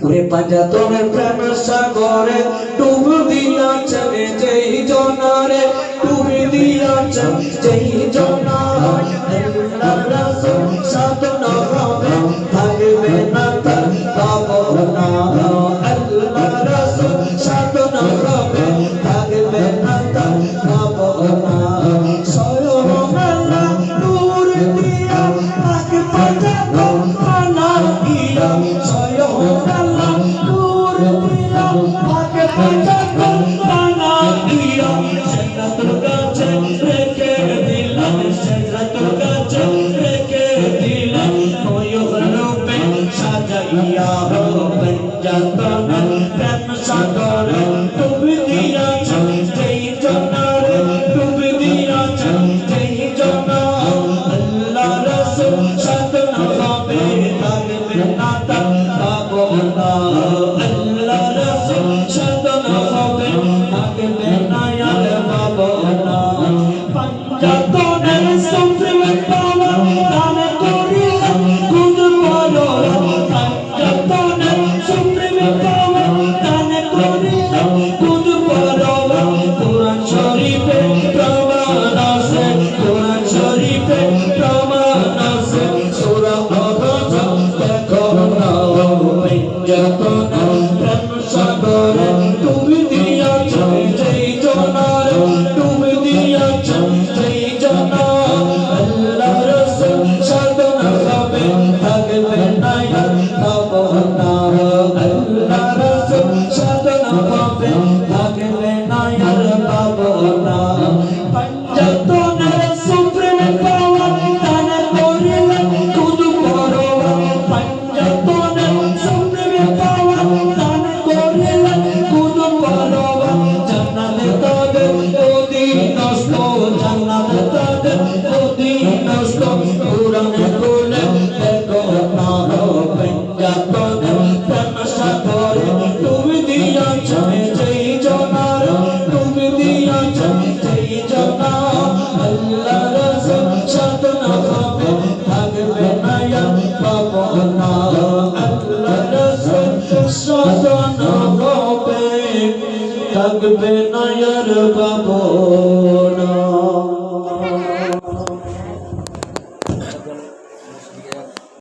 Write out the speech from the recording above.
ওরে পাঁজাতন প্রেম সাগরে ডুব দিয়াছেন যেই জনারে, ডুব দিয়াছেন যেই জনা। আল্লাহ রাসূল সাধন হবে থাকবে না তার ভাবনা। আল্লাহ রাসূল সাধন হবে থাকবে না তার ভাবনা। স্বয়ং আল্লাহ নূর দিয়া তাকে পাঁজাতন বানাইয়া, স্বয়ং আল্লাহ নূর দিয়া তাকে পাঁজাতন বানাইয়া। সিদরাতুল গাছে রেখে দিলেন, সিদরাতুল গাছে রেখে দিলেন, ময়ূর রূপে সাজাইয়া। পাঁজাতন প্রেম সাগরে ডুব দিয়াছেন যেই জনারে, ডুব দিয়াছেন যেই জনা। আল্লাহ রাসূল সাধন হবে থাকবে না তার ভাবনা। আল্লাহ রাসূল সাধন হবে থাকবে না আর ভাবনা। পাঁজাতনের সুপ্রিম পাওয়ার দান করিলেন খুদ বড়রা। পাঁজাতনের সুপ্রিম পাওয়ার দান করিলেন খুদ বড়রা। কোরআন শরীফে প্রমাণ আছে, কোরআন শরীফে প্রমাণ আছে। সূরা আহজাব দেখো না। পাঁজাতনের প্রেম সাগরে ডুব দিয়াছেন যেই জনারে, ডুব দিয়াছেন যেই জনা। আল্লাহ রাসূল সাধন হবে থাকবে না আর ভাবনা। আল্লাহ রাসূল সাধন হবে থাকবে না আর ভাবনা। পাঁজাতনের সুপ্রিম পাওয়ার দান করিলেন খুদ বড়রা। পাঁজাতনের সুপ্রিম পাওয়ার দান করিলেন খুদ বড়রা। জান্নাতে তাদের অধীনস্থ, জান্নাতে তাদের অধীনস্থ। কোরআনে খুলে দেখো না। পাঁজাতনের প্রেম সাগরে ডুব দিয়াছেন যেই জনারে, ডুব দিয়াছেন যেই জনা। আল্লাহ রাসূল সাধন হবে থাকবে না আর ভাবনা। আল্লাহ রাসূল সাধন হবে থাকবে না আর ভাবনা।